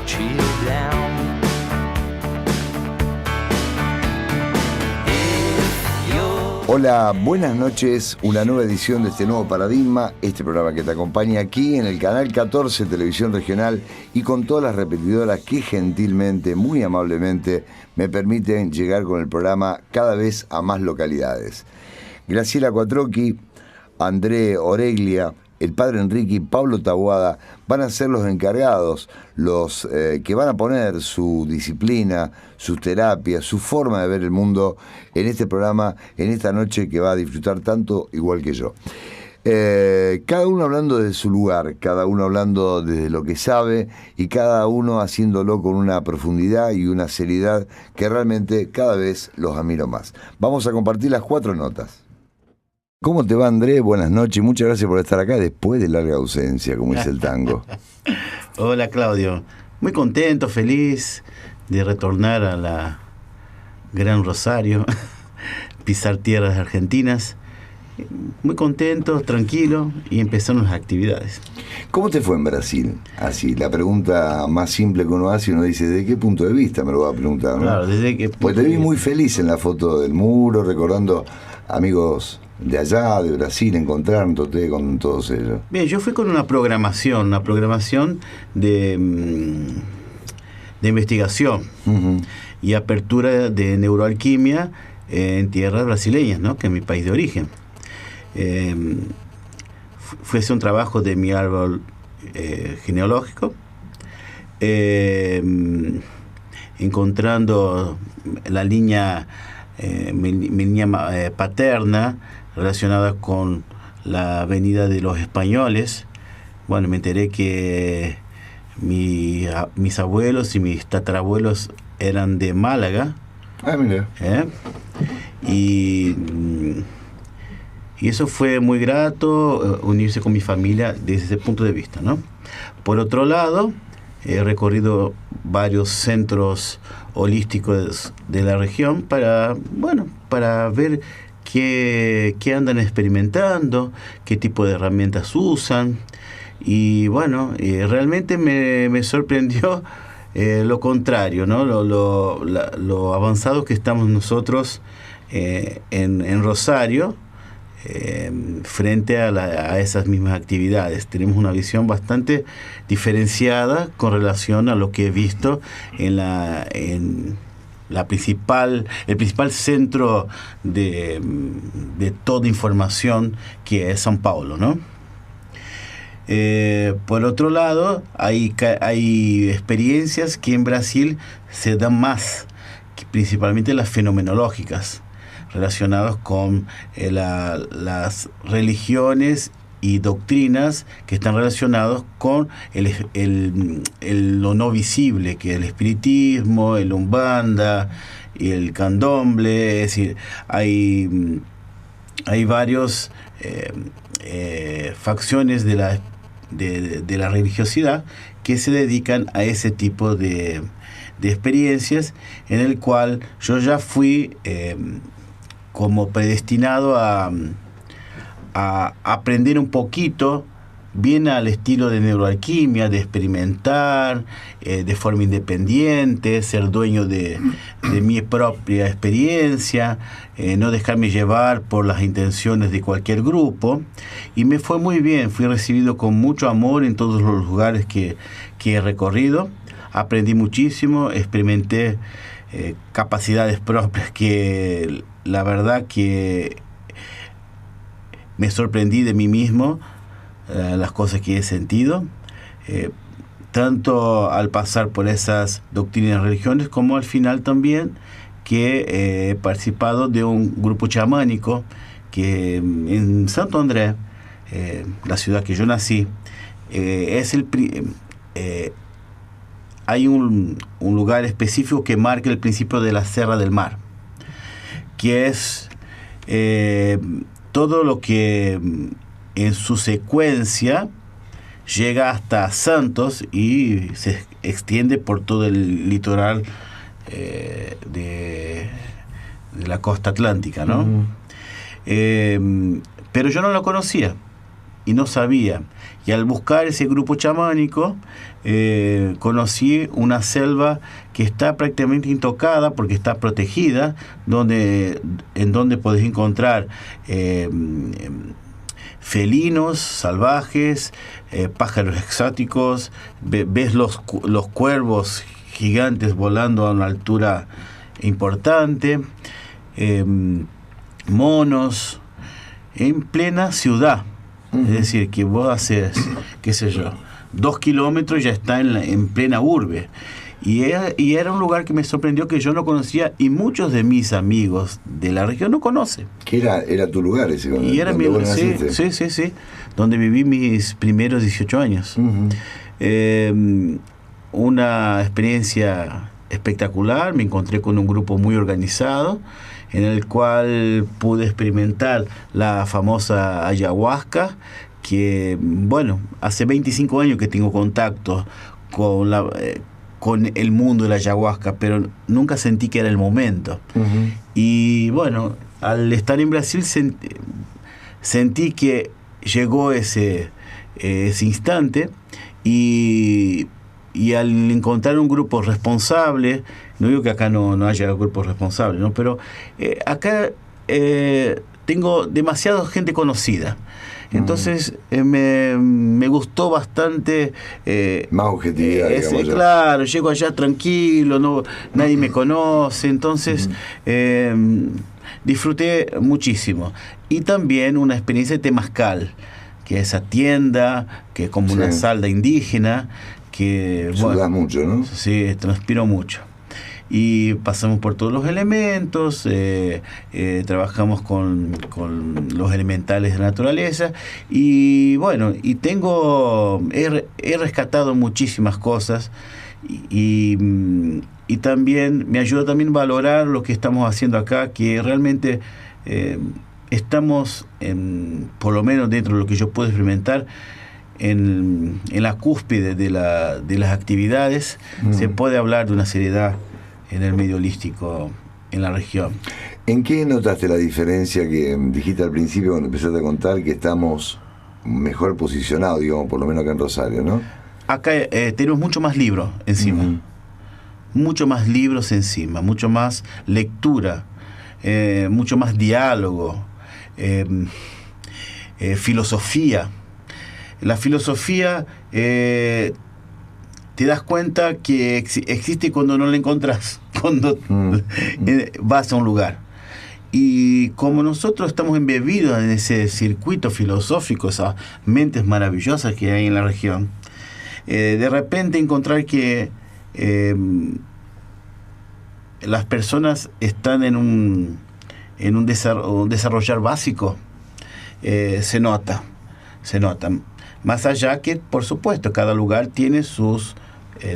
chill down. Hola, buenas noches, una nueva edición de este nuevo Paradigma, este programa que te acompaña aquí en el canal 14 Televisión Regional y con todas las repetidoras que gentilmente, muy amablemente, me permiten llegar con el programa cada vez a más localidades. Graciela Quattrocchi, André Oreglia, el padre Enrique y Pablo Taboada van a ser los encargados, los que van a poner su disciplina, sus terapias, su forma de ver el mundo en este programa, en esta noche que va a disfrutar tanto igual que yo. Cada uno hablando desde su lugar, cada uno hablando desde lo que sabe y cada uno haciéndolo con una profundidad y una seriedad que realmente cada vez los admiro más. Vamos a compartir las 4 notas. ¿Cómo te va, Andrés? Buenas noches, muchas gracias por estar acá después de larga ausencia, como dice el tango. Hola, Claudio. Muy contento, feliz de retornar a la Gran Rosario, pisar tierras argentinas. Muy contento, tranquilo y empezaron las actividades. ¿Cómo te fue en Brasil? Así, la pregunta más simple que uno hace, uno dice, ¿desde qué punto de vista me lo va a preguntar, ¿no? Claro, desde qué punto. Pues te vi muy feliz en la foto del muro, recordando amigos de allá, de Brasil, encontrándote con todos ellos. Bien, yo fui con una programación de investigación y apertura de neuroalquimia en tierras brasileñas, ¿no? Que es mi país de origen. Fue un trabajo de mi árbol genealógico, encontrando la línea, mi línea paterna relacionada con la venida de los españoles. Bueno, me enteré que mis abuelos y mis tatarabuelos eran de Málaga. Ah, mira. Y eso fue muy grato, unirse con mi familia desde ese punto de vista, ¿no? Por otro lado, he recorrido varios centros holísticos de la región para ver qué andan experimentando, qué tipo de herramientas usan. Y bueno, realmente me sorprendió lo contrario, ¿no? Lo avanzados que estamos nosotros en Rosario frente a esas mismas actividades. Tenemos una visión bastante diferenciada con relación a lo que he visto en el principal centro de toda información, que es São Paulo, ¿no? Por otro lado, hay experiencias que en Brasil se dan más, principalmente las fenomenológicas, relacionadas con las religiones y doctrinas que están relacionados con lo no visible, que es el espiritismo, el umbanda y el candomblé. Es decir, hay varios facciones de la religiosidad que se dedican a ese tipo de experiencias, en el cual yo ya fui como predestinado a aprender un poquito, bien al estilo de neuroalquimia, de experimentar de forma independiente, ser dueño de mi propia experiencia, no dejarme llevar por las intenciones de cualquier grupo. Y me fue muy bien, fui recibido con mucho amor en todos los lugares que he recorrido. Aprendí muchísimo, experimenté capacidades propias que la verdad que me sorprendí de mí mismo, las cosas que he sentido, tanto al pasar por esas doctrinas y religiones, como al final también que he participado de un grupo chamánico que en Santo André, la ciudad que yo nací, hay un lugar específico que marca el principio de la Serra del Mar, que es todo lo que en su secuencia llega hasta Santos y se extiende por todo el litoral de la costa atlántica, ¿no? Pero yo no lo conocía. y no sabía. Y al buscar ese grupo chamánico, conocí una selva que está prácticamente intocada porque está protegida, en donde podés encontrar felinos salvajes, pájaros exóticos, ves los cuervos gigantes volando a una altura importante, monos, en plena ciudad. Es decir, que vos haces, qué sé yo, 2 kilómetros ya está en plena urbe. Y era un lugar que me sorprendió, que yo no conocía, y muchos de mis amigos de la región no conocen. ¿Qué era tu lugar ese? Y era sí, donde viví mis primeros 18 años. Una experiencia espectacular. Me encontré con un grupo muy organizado, en el cual pude experimentar la famosa ayahuasca, que, bueno, hace 25 años que tengo contacto con el mundo de la ayahuasca, pero nunca sentí que era el momento. Y bueno, al estar en Brasil sentí que llegó ese instante, y al encontrar un grupo responsable, no digo que acá no haya grupos responsables, ¿no? Pero acá tengo demasiada gente conocida. Entonces me gustó bastante. Más objetividad, digamos. Claro, llego allá tranquilo, nadie me conoce, entonces disfruté muchísimo. Y también una experiencia de temazcal, que es esa tienda, que es como una salda indígena, que sudas mucho, ¿no? Sí, transpiro mucho. Y pasamos por todos los elementos, trabajamos con los elementales de la naturaleza, y bueno, he rescatado muchísimas cosas, y también me ayuda también a valorar lo que estamos haciendo acá, que realmente estamos, por lo menos dentro de lo que yo puedo experimentar, en la cúspide de las actividades. Se puede hablar de una seriedad en el medio holístico en la región. ¿En qué notaste la diferencia que dijiste al principio cuando empezaste a contar que estamos mejor posicionados, digamos, por lo menos acá en Rosario, ¿no? Acá tenemos mucho más libros encima, mucho más libros encima, mucho más lectura, mucho más diálogo, filosofía. La filosofía te das cuenta que existe cuando no la encontrás, cuando vas a un lugar. Y como nosotros estamos embebidos en ese circuito filosófico, esas mentes maravillosas que hay en la región, de repente encontrar que las personas están en un desarrollar básico, se nota. Más allá que, por supuesto, cada lugar tiene sus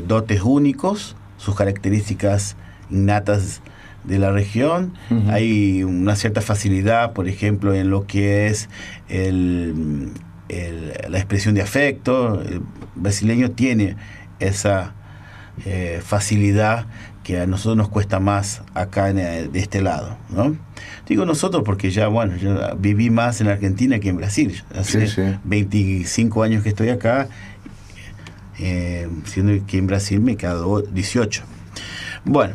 dotes únicos, sus características innatas de la región. Hay una cierta facilidad, por ejemplo, en lo que es la expresión de afecto. El brasileño tiene esa facilidad que a nosotros nos cuesta más acá de este lado, ¿no? Digo nosotros porque yo viví más en Argentina que en Brasil. Hace 25 años que estoy acá, siendo que en Brasil me quedó 18. Bueno,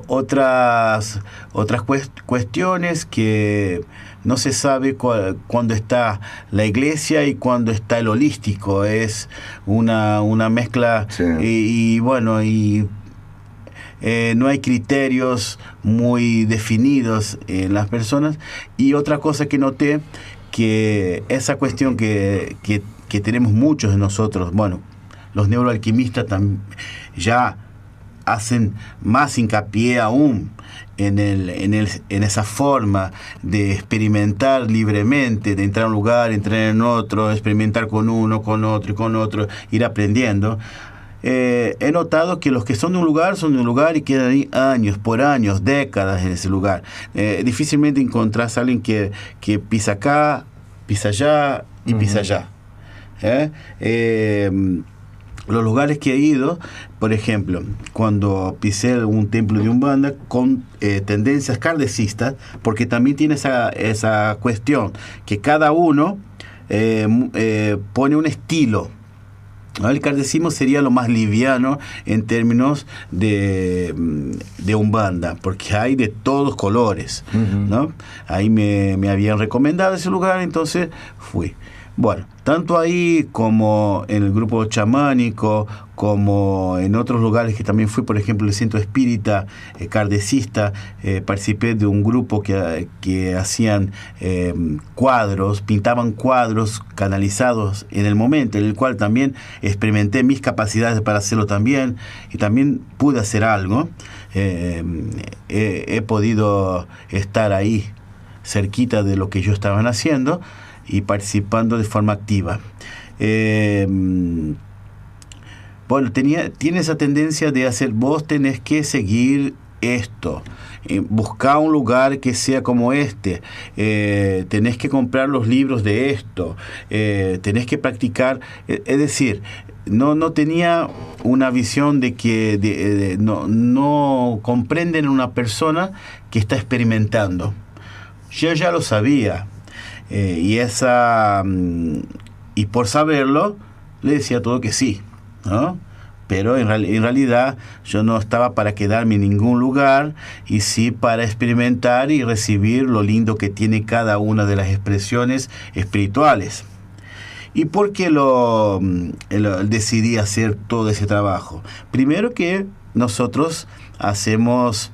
otras cuestiones que no se sabe cuándo está la iglesia y cuándo está el holístico. Es una mezcla, no hay criterios muy definidos en las personas. Y otra cosa que noté, que esa cuestión que tenemos muchos de nosotros, los neuroalquimistas ya hacen más hincapié aún en esa forma de experimentar libremente, de entrar a un lugar, entrar en otro, experimentar con uno, con otro y con otro, ir aprendiendo. He notado que los que son de un lugar y quedan ahí años, décadas en ese lugar. Difícilmente encontrás a alguien que pisa acá, pisa allá y pisa allá. los lugares que he ido, por ejemplo, cuando pisé un templo de Umbanda con tendencias kardecistas, porque también tiene esa cuestión, que cada uno pone un estilo. El kardecismo sería lo más liviano en términos de Umbanda, porque hay de todos colores, ¿no? Ahí me habían recomendado ese lugar, entonces fui. Bueno, tanto ahí como en el grupo chamánico, como en otros lugares que también fui, por ejemplo, el centro espírita kardecista, participé de un grupo que hacían cuadros, pintaban cuadros canalizados en el momento, en el cual también experimenté mis capacidades para hacerlo también, y también pude hacer algo. He podido estar ahí, cerquita de lo que ellos estaban haciendo, y participando de forma activa. Bueno, tiene esa tendencia de hacer, vos tenés que seguir esto, buscar un lugar que sea como este, tenés que comprar los libros de esto, tenés que practicar, es decir, no tenía una visión de que no comprenden a una persona que está experimentando. Yo ya lo sabía. Y por saberlo le decía todo que sí, ¿no? Pero en realidad yo no estaba para quedarme en ningún lugar, y sí para experimentar y recibir lo lindo que tiene cada una de las expresiones espirituales. ¿Y por qué decidí hacer todo ese trabajo? Primero, que nosotros hacemos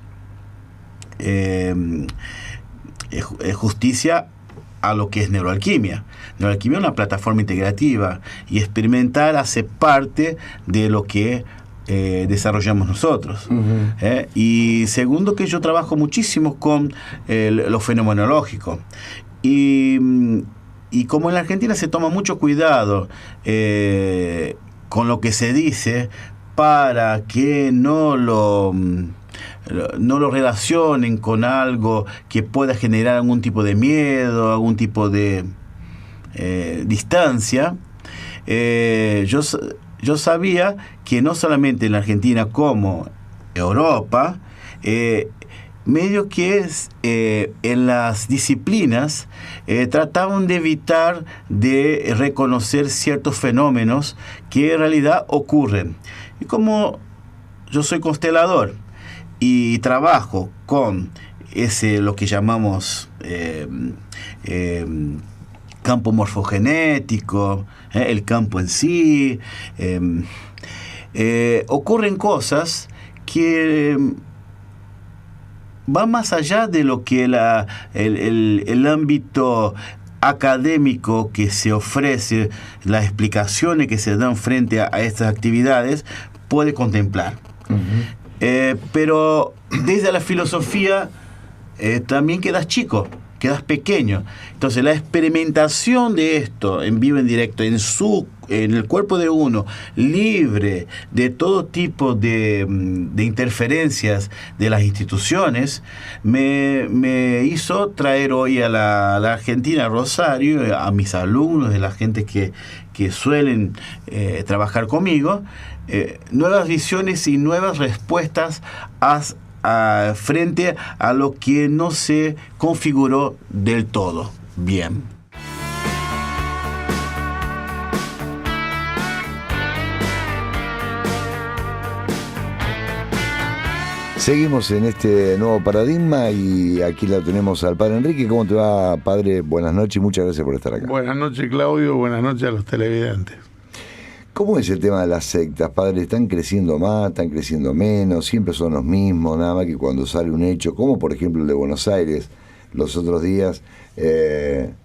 justicia a lo que es neuroalquimia. Neuroalquimia es una plataforma integrativa, y experimentar hace parte de lo que desarrollamos nosotros. Y segundo, que yo trabajo muchísimo con lo fenomenológico. Y como en la Argentina se toma mucho cuidado con lo que se dice, para que no lo relacionen con algo que pueda generar algún tipo de miedo, algún tipo de distancia. Yo sabía que no solamente en la Argentina como Europa, medio que en las disciplinas trataban de evitar de reconocer ciertos fenómenos que en realidad ocurren. Y como yo soy constelador y trabajo con lo que llamamos campo morfogenético, el campo en sí, ocurren cosas que van más allá de lo que el ámbito académico que se ofrece, las explicaciones que se dan frente a estas actividades puede contemplar. Pero desde la filosofía también quedas chico, quedas pequeño. Entonces la experimentación de esto en vivo, en directo, en el cuerpo de uno, libre de todo tipo de interferencias de las instituciones, me hizo traer hoy a la Argentina, a Rosario, a mis alumnos, de la gente que suelen trabajar conmigo, nuevas visiones y nuevas respuestas frente a lo que no se configuró del todo bien. Seguimos en este nuevo paradigma, y aquí la tenemos al padre Enrique. ¿Cómo te va, padre? Buenas noches y muchas gracias por estar acá. Buenas noches, Claudio. Buenas noches a los televidentes. ¿Cómo es el tema de las sectas, padre? ¿Están creciendo más, están creciendo menos? ¿Siempre son los mismos? Nada más que cuando sale un hecho, como por ejemplo el de Buenos Aires, los otros días,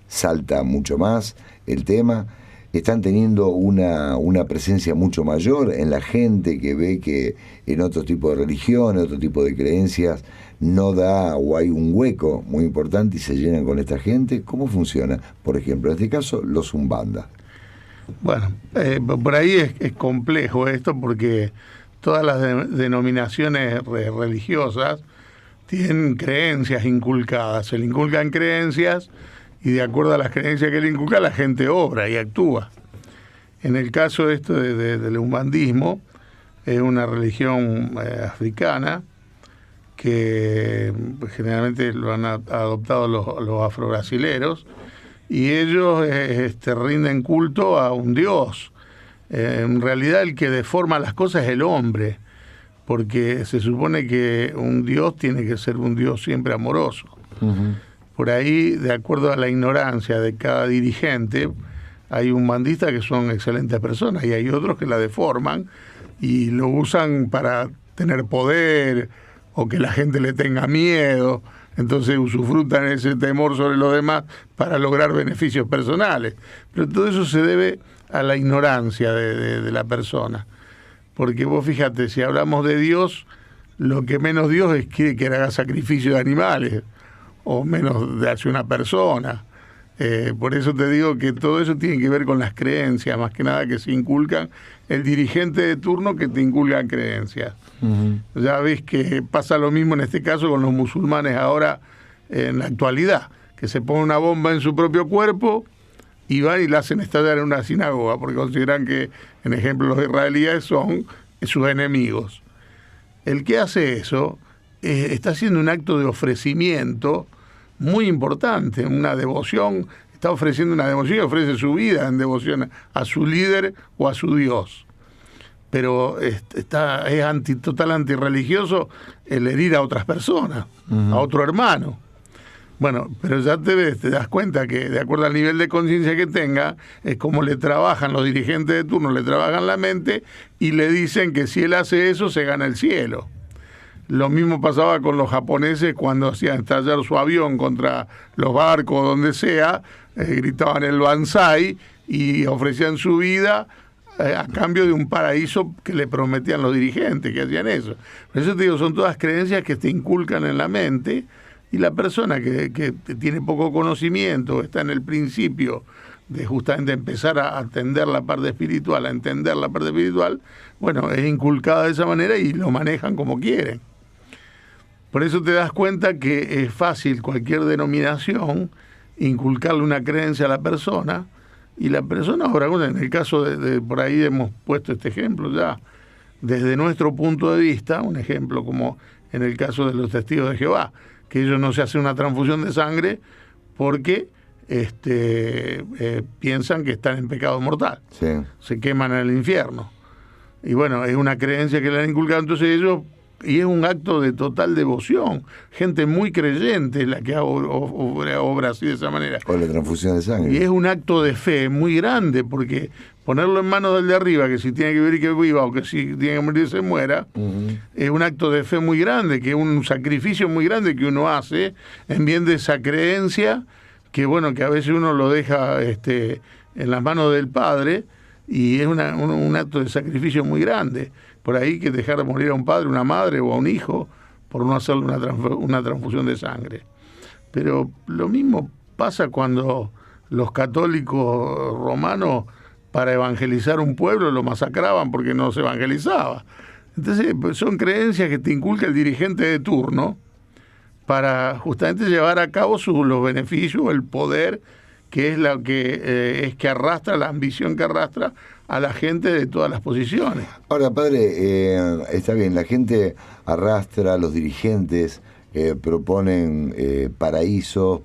salta mucho más el tema. ¿Están teniendo una presencia mucho mayor en la gente que ve que en otro tipo de religiones, otro tipo de creencias, no da, o hay un hueco muy importante y se llenan con esta gente? ¿Cómo funciona? Por ejemplo, en este caso, los Umbanda. Bueno, por ahí es complejo esto, porque todas las denominaciones religiosas tienen creencias inculcadas. Se le inculcan creencias, y de acuerdo a las creencias que le inculca, la gente obra y actúa. En el caso del umbandismo, es una religión africana que generalmente lo han adoptado los afrobrasileros, y ellos rinden culto a un dios. En realidad el que deforma las cosas es el hombre, porque se supone que un dios tiene que ser un dios siempre amoroso. Uh-huh. Por ahí, de acuerdo a la ignorancia de cada dirigente, hay umbandistas que son excelentes personas y hay otros que la deforman y lo usan para tener poder o que la gente le tenga miedo. Entonces usufrutan ese temor sobre los demás para lograr beneficios personales. Pero todo eso se debe a la ignorancia de la persona. Porque vos fíjate, si hablamos de Dios, lo que menos Dios es que haga sacrificio de animales, o menos de hacia una persona. Por eso te digo que todo eso tiene que ver con las creencias, más que nada que se inculcan. El dirigente de turno que te inculcan creencias. Uh-huh. Ya ves que pasa lo mismo en este caso con los musulmanes ahora en la actualidad, que se pone una bomba en su propio cuerpo y van y la hacen estallar en una sinagoga, porque consideran que, en ejemplo, los israelíes son sus enemigos. El que hace eso está haciendo un acto de ofrecimiento muy importante, una devoción, está ofreciendo una devoción y ofrece su vida en devoción a su líder o a su Dios. Pero es total antirreligioso el herir a otras personas, uh-huh, a otro hermano. Bueno, pero ya te das cuenta que de acuerdo al nivel de conciencia que tenga, es como le trabajan los dirigentes de turno, le trabajan la mente y le dicen que si él hace eso se gana el cielo. Lo mismo pasaba con los japoneses cuando hacían estallar su avión contra los barcos, donde sea, gritaban el Banzai y ofrecían su vida a cambio de un paraíso que le prometían los dirigentes que hacían eso. Por eso te digo, son todas creencias que te inculcan en la mente, y la persona que tiene poco conocimiento, está en el principio de justamente empezar a atender la parte espiritual, a entender la parte espiritual, bueno, es inculcada de esa manera y lo manejan como quieren. Por eso te das cuenta que es fácil cualquier denominación inculcarle una creencia a la persona, y la persona ahora, en el caso de por ahí hemos puesto este ejemplo ya, desde nuestro punto de vista, un ejemplo como en el caso de los testigos de Jehová, que ellos no se hacen una transfusión de sangre porque piensan que están en pecado mortal, sí, se queman en el infierno. Y bueno, es una creencia que le han inculcado entonces ellos, y es un acto de total devoción. Gente muy creyente la que obra así de esa manera. O la transfusión de sangre. Y es un acto de fe muy grande, porque ponerlo en manos del de arriba, que si tiene que vivir que viva, o que si tiene que morir se muera, uh-huh, es un acto de fe muy grande, que es un sacrificio muy grande que uno hace en bien de esa creencia, que bueno, que a veces uno lo deja en las manos del Padre, y es un acto de sacrificio muy grande. Por ahí que dejar de morir a un padre, una madre o a un hijo por no hacerle una transfusión de sangre. Pero lo mismo pasa cuando los católicos romanos, para evangelizar un pueblo, lo masacraban porque no se evangelizaba. Entonces son creencias que te inculca el dirigente de turno para justamente llevar a cabo los beneficios, el poder, que es lo que que arrastra, la ambición que arrastra a la gente de todas las posiciones. Ahora, padre, está bien, la gente arrastra, los dirigentes proponen paraísos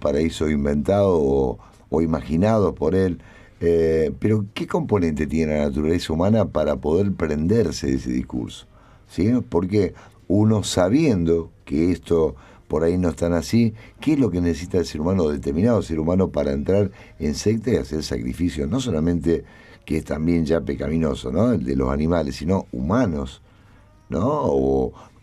inventados o imaginados por él, pero ¿qué componente tiene la naturaleza humana para poder prenderse de ese discurso? ¿Sí? Porque uno, sabiendo que esto por ahí no es tan así, ¿qué es lo que necesita el ser humano, determinado ser humano, para entrar en secta y hacer sacrificios? No solamente, que es también ya pecaminoso, ¿no?, el de los animales, sino humanos, ¿no?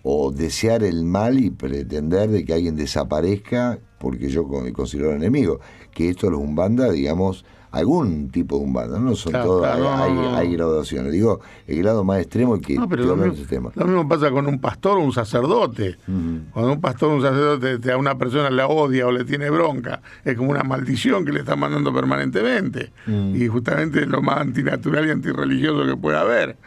O desear el mal y pretender de que alguien desaparezca porque yo considero enemigo. Que esto los umbanda, digamos, algún tipo de umbanda, no son todos, hay graduaciones. Digo, el grado más extremo es que lo mismo pasa con un pastor o un sacerdote. Uh-huh. Cuando un pastor o un sacerdote a una persona la odia o le tiene bronca, es como una maldición que le está mandando permanentemente. Uh-huh. Y justamente es lo más antinatural y antirreligioso que puede haber.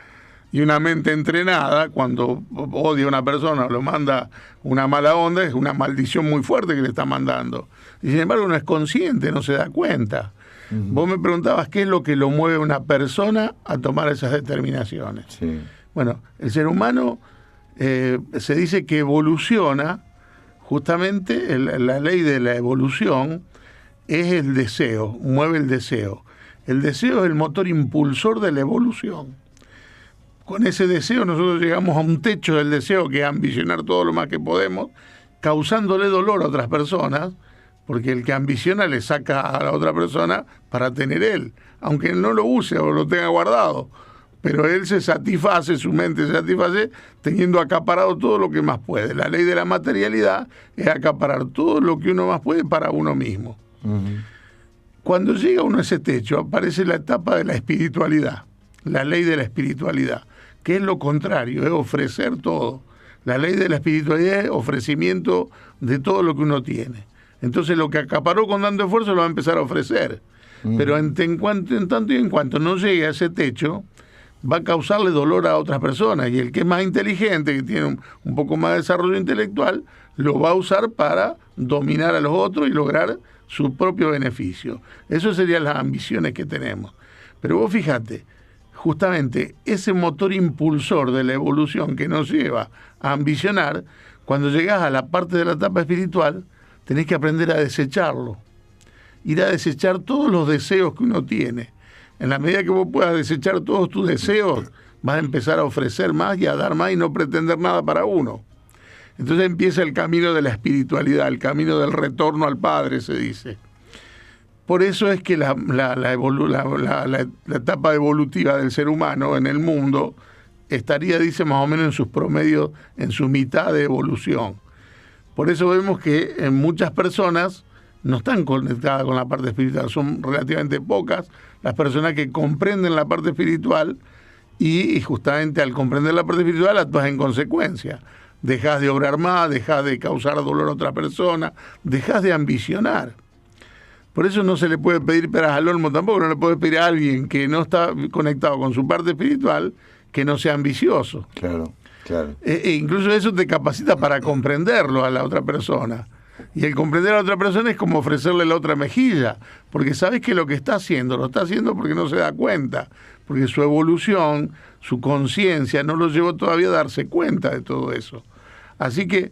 Y una mente entrenada, cuando odia a una persona o lo manda una mala onda, es una maldición muy fuerte que le está mandando. Y sin embargo no es consciente, no se da cuenta. Vos me preguntabas qué es lo que lo mueve a una persona a tomar esas determinaciones. Sí. Bueno, el ser humano se dice que evoluciona, justamente la ley de la evolución es el deseo, mueve el deseo. El deseo es el motor impulsor de la evolución. Con ese deseo nosotros llegamos a un techo del deseo, que es ambicionar todo lo más que podemos, causándole dolor a otras personas, porque el que ambiciona le saca a la otra persona para tener él, aunque él no lo use o lo tenga guardado, pero él se satisface, su mente se satisface teniendo acaparado todo lo que más puede. La ley de la materialidad es acaparar todo lo que uno más puede para uno mismo. Cuando llega uno a ese techo, aparece la etapa de la espiritualidad, la ley de la espiritualidad, que es lo contrario, es ofrecer todo. La ley de la espiritualidad es ofrecimiento de todo lo que uno tiene. Entonces lo que acaparó con tanto esfuerzo lo va a empezar a ofrecer. Pero en tanto y en cuanto no llegue a ese techo, va a causarle dolor a otras personas. Y el que es más inteligente, que tiene un poco más de desarrollo intelectual, lo va a usar para dominar a los otros y lograr su propio beneficio. Eso serían las ambiciones que tenemos. Pero vos fíjate, justamente ese motor impulsor de la evolución que nos lleva a ambicionar, cuando llegás a la parte de la etapa espiritual, tenés que aprender a desecharlo. Ir a desechar todos los deseos que uno tiene. En la medida que vos puedas desechar todos tus deseos, vas a empezar a ofrecer más y a dar más y no pretender nada para uno. Entonces empieza el camino de la espiritualidad, el camino del retorno al Padre, se dice. Por eso es que la etapa evolutiva del ser humano en el mundo estaría, dice, más o menos en sus promedios, en su mitad de evolución. Por eso vemos que en muchas personas no están conectadas con la parte espiritual, son relativamente pocas las personas que comprenden la parte espiritual y justamente al comprender la parte espiritual actúas en consecuencia. Dejás de obrar más, dejás de causar dolor a otra persona, dejás de ambicionar. Por eso no se le puede pedir peras al olmo, tampoco no le puede pedir a alguien que no está conectado con su parte espiritual que no sea ambicioso. Claro, claro. Incluso eso te capacita para comprenderlo a la otra persona. Y el comprender a la otra persona es como ofrecerle la otra mejilla, porque sabes que lo que está haciendo, lo está haciendo porque no se da cuenta, porque su evolución, su conciencia no lo llevó todavía a darse cuenta de todo eso. Así que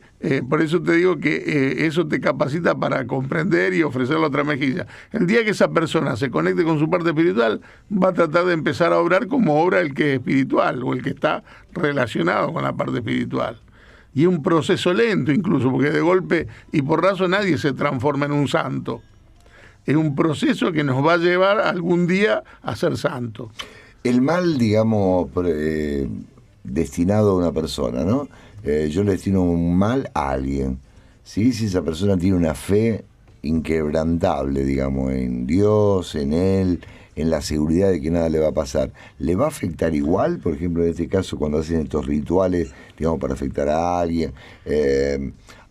por eso te digo que eso te capacita para comprender y ofrecer la otra mejilla. El día que esa persona se conecte con su parte espiritual, va a tratar de empezar a obrar como obra el que es espiritual o el que está relacionado con la parte espiritual. Y es un proceso lento incluso, porque de golpe y porrazo nadie se transforma en un santo. Es un proceso que nos va a llevar algún día a ser santo. El mal, digamos, destinado a una persona, ¿no? Yo le destino un mal a alguien, ¿sí? Si esa persona tiene una fe inquebrantable, digamos, en Dios, en Él, en la seguridad de que nada le va a pasar, ¿le va a afectar igual? Por ejemplo, en este caso, cuando hacen estos rituales, digamos, para afectar a alguien,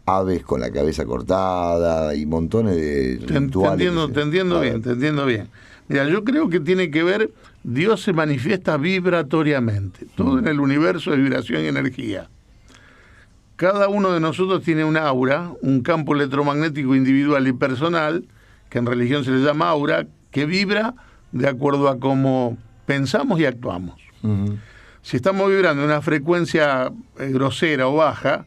aves con la cabeza cortada y montones de rituales. Te entiendo bien. Mira, yo creo que tiene que ver, Dios se manifiesta vibratoriamente. Todo en el universo es vibración y energía. Cada uno de nosotros tiene un aura, un campo electromagnético individual y personal, que en religión se le llama aura, que vibra de acuerdo a cómo pensamos y actuamos. Si estamos vibrando en una frecuencia grosera o baja,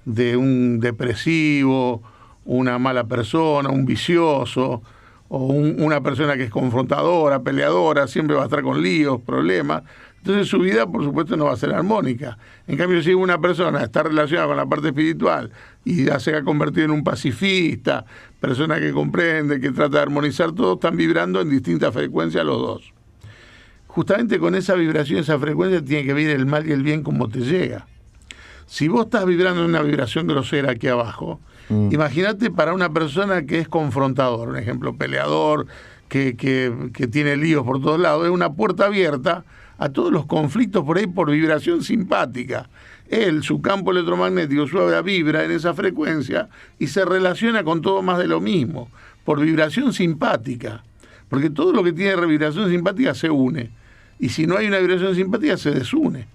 de un depresivo, una mala persona, un vicioso, o una persona que es confrontadora, peleadora, siempre va a estar con líos, problemas, entonces su vida, por supuesto, no va a ser armónica. En cambio, si una persona está relacionada con la parte espiritual y ya se ha convertido en un pacifista, persona que comprende, que trata de armonizar todo, están vibrando en distintas frecuencias los dos. Justamente con esa vibración, esa frecuencia, tiene que ver el mal y el bien como te llega. Si vos estás vibrando en una vibración grosera aquí abajo, imagínate para una persona que es confrontador, un ejemplo, peleador, que tiene líos por todos lados, es una puerta abierta a todos los conflictos por ahí por vibración simpática. Él, su campo electromagnético, su aura vibra en esa frecuencia y se relaciona con todo más de lo mismo, por vibración simpática. Porque todo lo que tiene vibración simpática se une. Y si no hay una vibración simpática, se desune.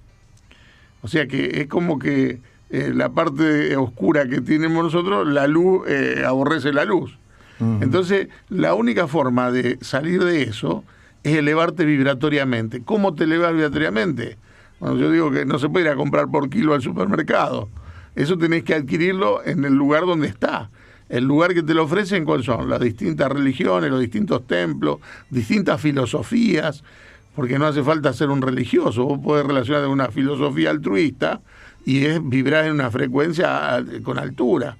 O sea que es como que la parte oscura que tenemos nosotros, la luz aborrece la luz. Entonces, la única forma de salir de eso es elevarte vibratoriamente. ¿Cómo te elevas vibratoriamente? Bueno, yo digo que no se puede ir a comprar por kilo al supermercado. Eso tenés que adquirirlo en el lugar donde está. El lugar que te lo ofrecen, ¿cuáles son? Las distintas religiones, los distintos templos, distintas filosofías, porque no hace falta ser un religioso. Vos podés relacionarte con una filosofía altruista y es vibrar en una frecuencia con altura.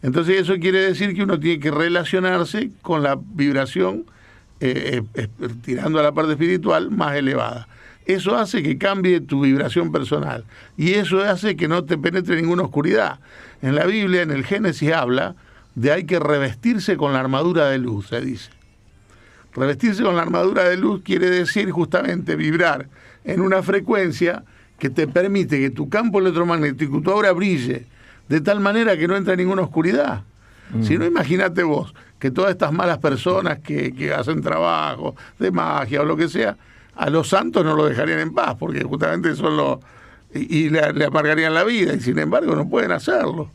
Entonces eso quiere decir que uno tiene que relacionarse con la vibración, tirando a la parte espiritual, más elevada. Eso hace que cambie tu vibración personal y eso hace que no te penetre ninguna oscuridad. En la Biblia, en el Génesis, habla de hay que revestirse con la armadura de luz, se dice. Revestirse con la armadura de luz quiere decir justamente vibrar en una frecuencia que te permite que tu campo electromagnético, tu aura brille de tal manera que no entra ninguna oscuridad. Si no, imagínate vos que todas estas malas personas que hacen trabajo de magia o lo que sea, a los santos no lo dejarían en paz, porque justamente son los... y le amargarían la vida, y sin embargo no pueden hacerlo.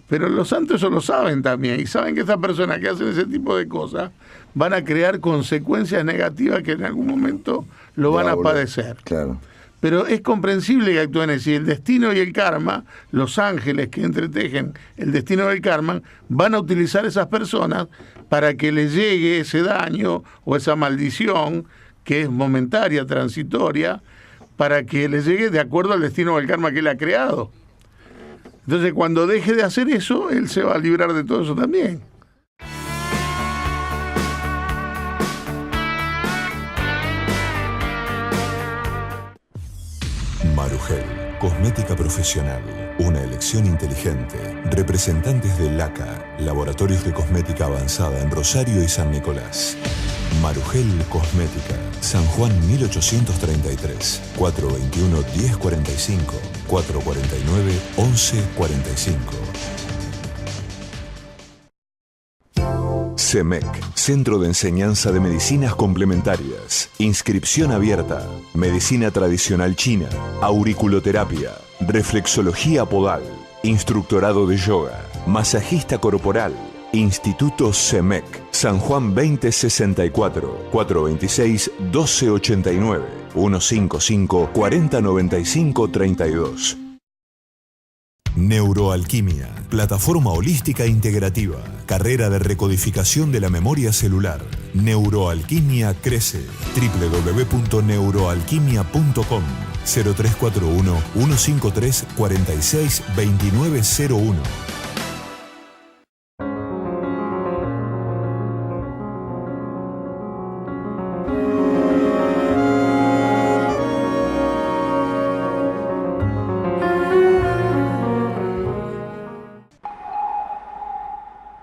Pero los santos eso lo saben también, y saben que estas personas que hacen ese tipo de cosas van a crear consecuencias negativas que en algún momento lo van a padecer. Claro. Pero es comprensible que actúen así. El destino y el karma, los ángeles que entretejen el destino y el karma, van a utilizar esas personas para que les llegue ese daño o esa maldición que es momentaria, transitoria, para que les llegue de acuerdo al destino o al karma que él ha creado. Entonces, cuando deje de hacer eso, él se va a librar de todo eso también. Marugel, cosmética profesional, una elección inteligente. Representantes de LACA, Laboratorios de Cosmética Avanzada en Rosario y San Nicolás. Marugel Cosmética, San Juan 1833, 421-1045, 449-1145. CEMEC, Centro de Enseñanza de Medicinas Complementarias. Inscripción abierta. Medicina tradicional china, auriculoterapia, reflexología podal, instructorado de yoga, masajista corporal. Instituto CEMEC, San Juan 2064, 426-1289, 155-4095-32. Neuroalquimia, plataforma holística integrativa, carrera de recodificación de la memoria celular. Neuroalquimia crece. www.neuroalquimia.com 0341-153-462901.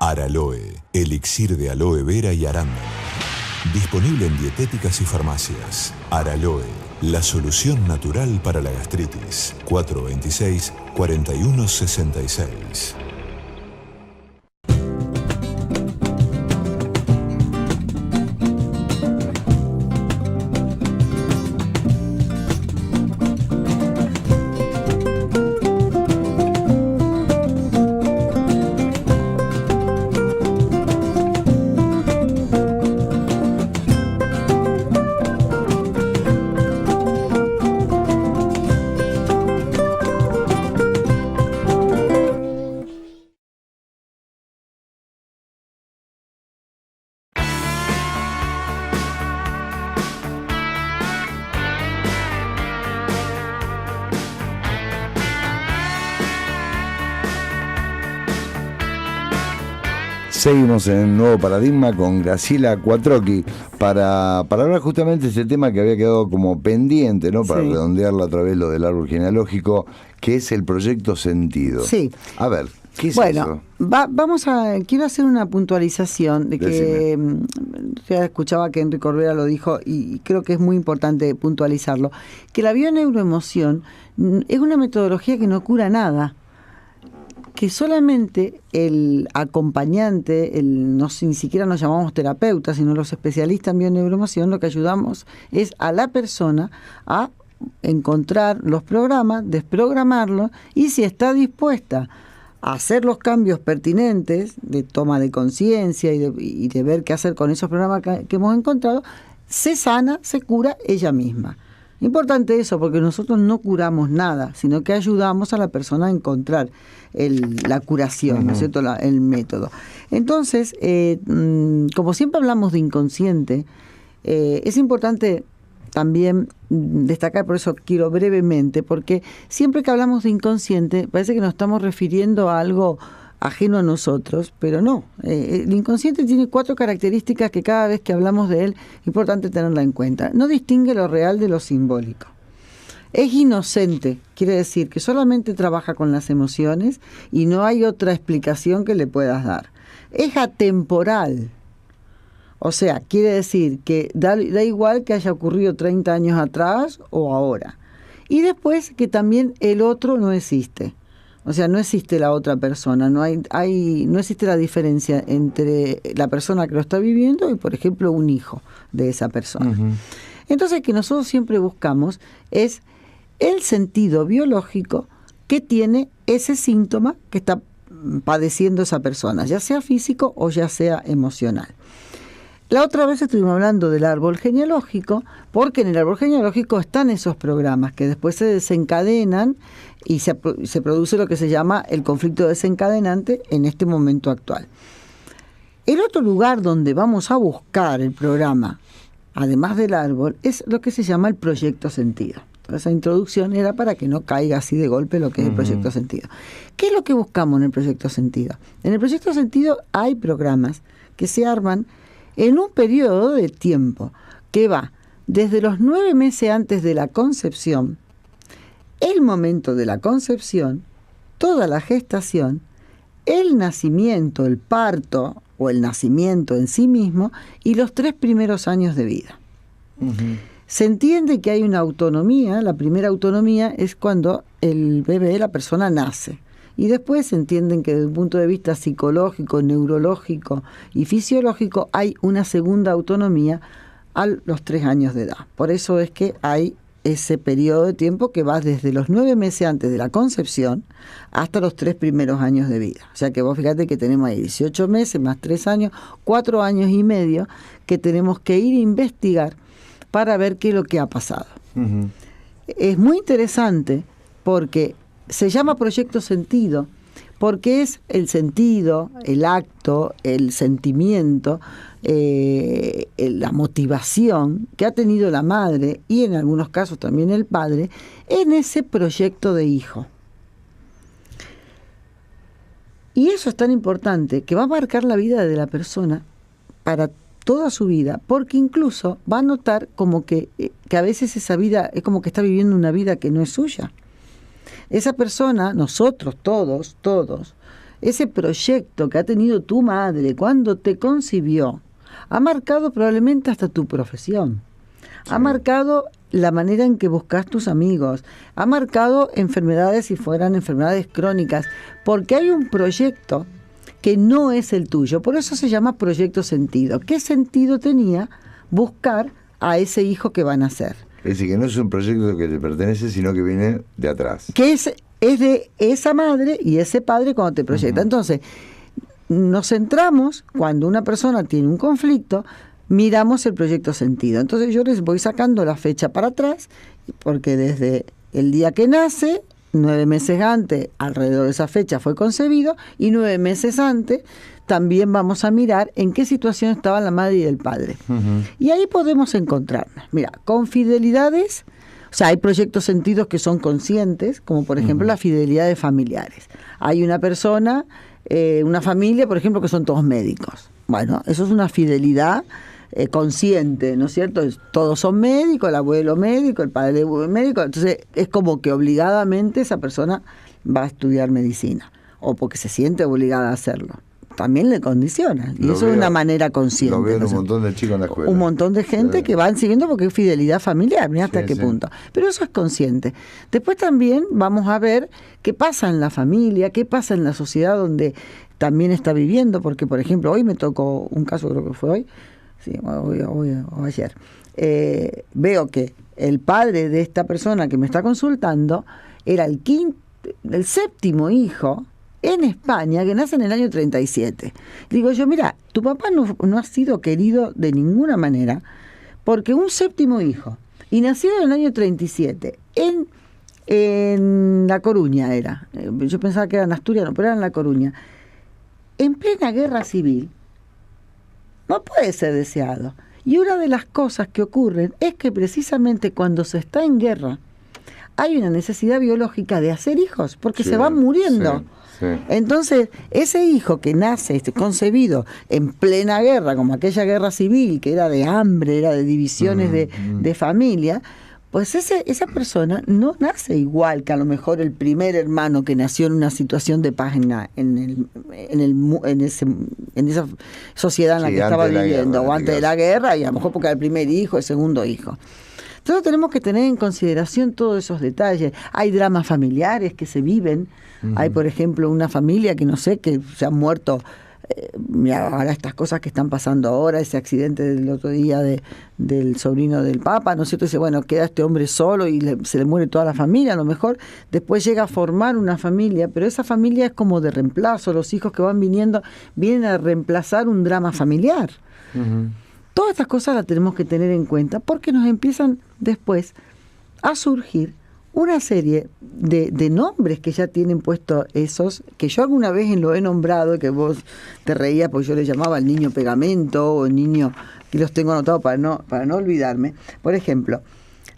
Araloe, elixir de aloe vera y arándano. Disponible en dietéticas y farmacias. Araloe, la solución natural para la gastritis. 426-4166. Seguimos en el nuevo paradigma con Graciela Quattrocchi para hablar justamente de este tema que había quedado como pendiente, ¿no? Para redondearlo a través de lo del árbol genealógico, que es el proyecto Sentido. Sí. A ver, ¿qué es eso? Bueno, quiero hacer una puntualización de que ya escuchaba que Enrique Corbera lo dijo y creo que es muy importante puntualizarlo, que la bioneuroemoción es una metodología que no cura nada, que solamente el acompañante, ni siquiera nos llamamos terapeutas, sino los especialistas en bioneuroemoción, lo que ayudamos es a la persona a encontrar los programas, desprogramarlos, y si está dispuesta hacer los cambios pertinentes de toma de conciencia y de ver qué hacer con esos programas que hemos encontrado, se sana, se cura ella misma. Importante eso, porque nosotros no curamos nada, sino que ayudamos a la persona a encontrar la curación, ¿no es cierto?, el método. Entonces, como siempre hablamos de inconsciente, es importante también destacar, por eso quiero brevemente, porque siempre que hablamos de inconsciente parece que nos estamos refiriendo a algo ajeno a nosotros, pero no. El inconsciente tiene 4 características que cada vez que hablamos de él es importante tenerla en cuenta. No distingue lo real de lo simbólico. Es inocente, quiere decir que solamente trabaja con las emociones y no hay otra explicación que le puedas dar. Es atemporal. O sea, quiere decir que da igual que haya ocurrido 30 años atrás o ahora. Y después que también el otro no existe. O sea, no existe la otra persona, no existe la diferencia entre la persona que lo está viviendo y, por ejemplo, un hijo de esa persona. Entonces, que nosotros siempre buscamos es el sentido biológico que tiene ese síntoma que está padeciendo esa persona, ya sea físico o ya sea emocional. La otra vez estuvimos hablando del árbol genealógico, porque en el árbol genealógico están esos programas que después se desencadenan y se produce lo que se llama el conflicto desencadenante en este momento actual. El otro lugar donde vamos a buscar el programa, además del árbol, es lo que se llama el proyecto sentido. Esa introducción era para que no caiga así de golpe lo que es el proyecto sentido. ¿Qué es lo que buscamos en el proyecto sentido? En el proyecto sentido hay programas que se arman en un periodo de tiempo que va desde los 9 meses antes de la concepción, el momento de la concepción, toda la gestación, el nacimiento, el parto o el nacimiento en sí mismo y los 3 primeros años de vida. Se entiende que hay una autonomía. La primera autonomía es cuando el bebé, la persona, nace. Y después se entienden que desde un punto de vista psicológico, neurológico y fisiológico hay una segunda autonomía a los 3 años de edad. Por eso es que hay ese periodo de tiempo que va desde los 9 meses antes de la concepción hasta los 3 primeros años de vida. O sea que vos fíjate que tenemos ahí 18 meses más 3 años, 4 años y medio que tenemos que ir a investigar para ver qué es lo que ha pasado. Es muy interesante porque se llama proyecto sentido, porque es el sentido, el acto, el sentimiento, la motivación que ha tenido la madre y en algunos casos también el padre en ese proyecto de hijo. Y eso es tan importante que va a marcar la vida de la persona para toda su vida, porque incluso va a notar como que a veces esa vida es como que está viviendo una vida que no es suya. Esa persona, nosotros, todos, ese proyecto que ha tenido tu madre cuando te concibió, ha marcado probablemente hasta tu profesión. Sí. Ha marcado la manera en que buscas tus amigos, ha marcado enfermedades si fueran enfermedades crónicas, porque hay un proyecto que no es el tuyo. Por eso se llama proyecto sentido. ¿Qué sentido tenía buscar a ese hijo que van a nacer? Es decir, que no es un proyecto que te pertenece, sino que viene de atrás. Que es de esa madre y ese padre cuando te proyecta. Entonces, nos centramos, cuando una persona tiene un conflicto, miramos el proyecto sentido. Entonces yo les voy sacando la fecha para atrás, porque desde el día que nace, 9 meses antes, alrededor de esa fecha fue concebido, y 9 meses antes también vamos a mirar en qué situación estaban la madre y el padre. Y ahí podemos encontrarnos. Mira, con fidelidades, o sea, hay proyectos sentidos que son conscientes, como por ejemplo las fidelidades familiares. Hay una persona, una familia, por ejemplo, que son todos médicos. Bueno, eso es una fidelidad consciente, ¿no es cierto? Todos son médicos, el abuelo médico, el padre médico, entonces es como que obligadamente esa persona va a estudiar medicina, o porque se siente obligada a hacerlo. También le condiciona, y eso es una manera consciente. Lo veo en un montón de chicos en la escuela. Un montón de gente que van siguiendo porque es fidelidad familiar, mira hasta qué punto. Pero eso es consciente. Después también vamos a ver qué pasa en la familia, qué pasa en la sociedad donde también está viviendo, porque por ejemplo hoy me tocó un caso, creo que fue hoy, sí, hoy o ayer, veo que el padre de esta persona que me está consultando era el 7º hijo en España que nace en el año 37. Digo yo, mira, tu papá no ha sido querido de ninguna manera, porque un séptimo hijo, y nacido en el año 37, en La Coruña era, yo pensaba que era en Asturias, no, pero era en La Coruña, en plena guerra civil, no puede ser deseado. Y una de las cosas que ocurren es que precisamente cuando se está en guerra, hay una necesidad biológica de hacer hijos, porque se van muriendo. Sí. Entonces, ese hijo que nace concebido en plena guerra, como aquella guerra civil, que era de hambre, era de divisiones de familia, pues esa persona no nace igual que a lo mejor el primer hermano que nació en una situación de paz en esa sociedad en la que estaba viviendo, o antes de la guerra, y a lo mejor porque era el primer hijo, el segundo hijo. Entonces tenemos que tener en consideración todos esos detalles. Hay dramas familiares que se viven. Hay, por ejemplo, una familia que no sé, que se han muerto. Mira, ahora estas cosas que están pasando ahora, ese accidente del otro día del sobrino del Papa, ¿no es cierto? Dice, bueno, queda este hombre solo y se le muere toda la familia. A lo mejor después llega a formar una familia, pero esa familia es como de reemplazo. Los hijos que van viniendo vienen a reemplazar un drama familiar. Todas estas cosas las tenemos que tener en cuenta porque nos empiezan después a surgir una serie de nombres que ya tienen puesto esos, que yo alguna vez lo he nombrado, que vos te reías porque yo le llamaba el niño pegamento o el niño, que los tengo anotados para no olvidarme. Por ejemplo,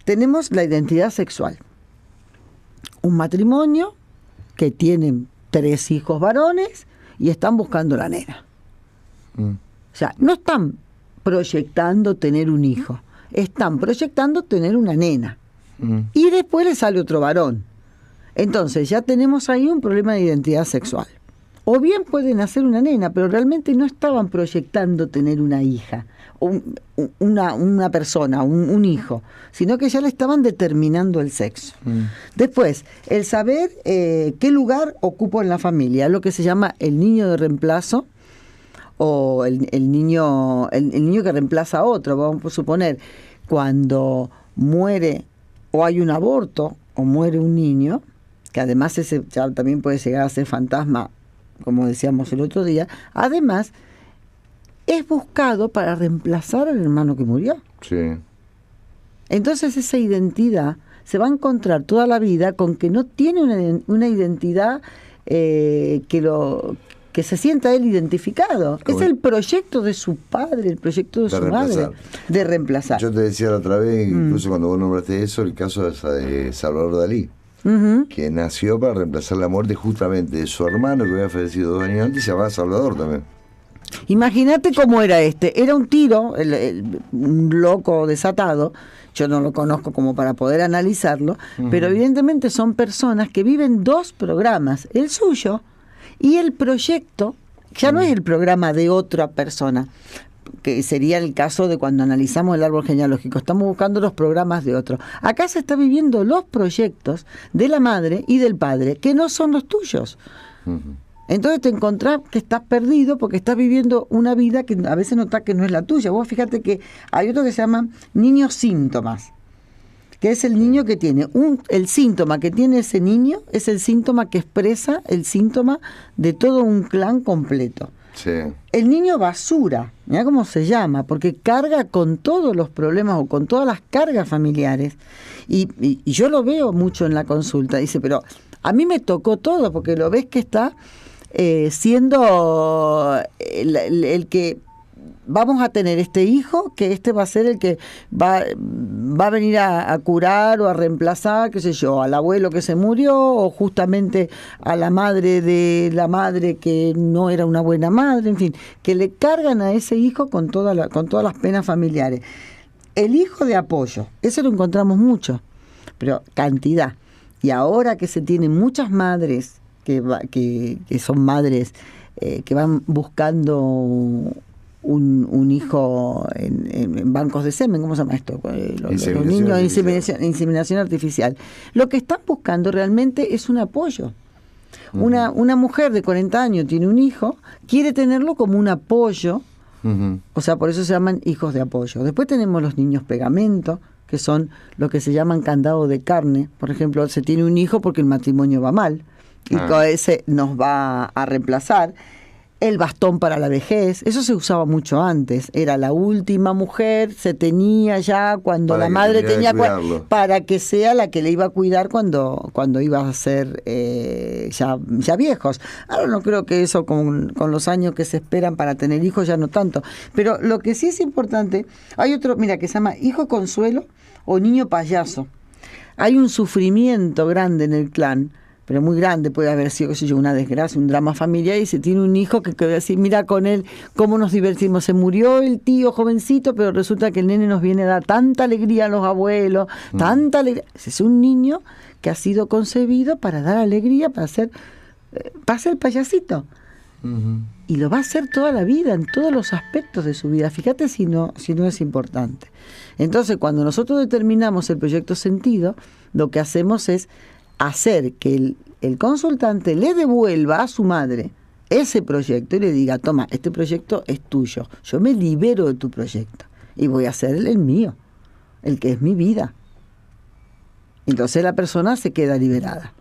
tenemos la identidad sexual. Un matrimonio que tienen 3 hijos varones y están buscando la nena. O sea, no están proyectando tener un hijo, están proyectando tener una nena. Y después le sale otro varón. Entonces ya tenemos ahí un problema de identidad sexual. O bien pueden hacer una nena, pero realmente no estaban proyectando tener una hija, una persona, un hijo, sino que ya le estaban determinando el sexo. Después, el saber qué lugar ocupo en la familia, lo que se llama el niño de reemplazo, o el niño que reemplaza a otro. Vamos a suponer, cuando muere o hay un aborto o muere un niño, que además ese ya también puede llegar a ser fantasma, como decíamos el otro día, además es buscado para reemplazar al hermano que murió. Sí. Entonces esa identidad se va a encontrar toda la vida con que no tiene una identidad que se sienta él identificado. Es el proyecto de su padre, el proyecto de su madre, de reemplazar. Yo te decía la otra vez, incluso cuando vos nombraste eso, el caso de Salvador Dalí, que nació para reemplazar la muerte justamente de su hermano que había fallecido 2 años antes, y se llamaba Salvador también. Imagínate cómo era era un tiro, un loco desatado. Yo no lo conozco como para poder analizarlo, pero evidentemente son personas que viven 2 programas, el suyo y el proyecto. Ya no es el programa de otra persona, que sería el caso de cuando analizamos el árbol genealógico. Estamos buscando los programas de otro. Acá se está viviendo los proyectos de la madre y del padre, que no son los tuyos. Entonces te encontrás que estás perdido porque estás viviendo una vida que a veces notás que no es la tuya. Vos fíjate que hay otro que se llama niños síntomas, que es el niño que tiene el síntoma que tiene ese niño, es el síntoma que expresa el síntoma de todo un clan completo. Sí. El niño basura, mirá cómo se llama, porque carga con todos los problemas o con todas las cargas familiares. Y yo lo veo mucho en la consulta. Dice, pero a mí me tocó todo, porque lo ves que está siendo el que vamos a tener este hijo, que este va a ser el que va a venir a curar o a reemplazar, qué sé yo, al abuelo que se murió, o justamente a la madre de la madre que no era una buena madre, en fin, que le cargan a ese hijo con todas las penas familiares. El hijo de apoyo, ese lo encontramos mucho, pero cantidad. Y ahora que se tienen muchas madres que son madres que van buscando un hijo en bancos de semen, ¿cómo se llama esto? Los niños, inseminación artificial. Lo que están buscando realmente es un apoyo. Una mujer de 40 años tiene un hijo, quiere tenerlo como un apoyo, o sea, por eso se llaman hijos de apoyo. Después tenemos los niños pegamento, que son lo que se llaman candado de carne. Por ejemplo, se tiene un hijo porque el matrimonio va mal. y con ese nos va a reemplazar. El bastón para la vejez, eso se usaba mucho antes, era la última mujer, se tenía ya cuando para la madre tenía para que sea la que le iba a cuidar cuando iba a ser ya viejos. Ahora no creo que eso con los años que se esperan para tener hijos ya no tanto, pero lo que sí es importante, hay otro, mira, que se llama hijo consuelo o niño payaso. Hay un sufrimiento grande en el clan, pero muy grande, puede haber sido, qué sé yo, una desgracia, un drama familiar, y se tiene un hijo que va a decir, mira con él cómo nos divertimos, se murió el tío jovencito, pero resulta que el nene nos viene a dar tanta alegría a los abuelos, tanta alegría. Es un niño que ha sido concebido para dar alegría, para ser el payasito. Y lo va a hacer toda la vida, en todos los aspectos de su vida. Fíjate si no es importante. Entonces, cuando nosotros determinamos el proyecto sentido, lo que hacemos es hacer que el consultante le devuelva a su madre ese proyecto y le diga, toma, este proyecto es tuyo, yo me libero de tu proyecto y voy a hacer el mío, el que es mi vida. Entonces la persona se queda liberada.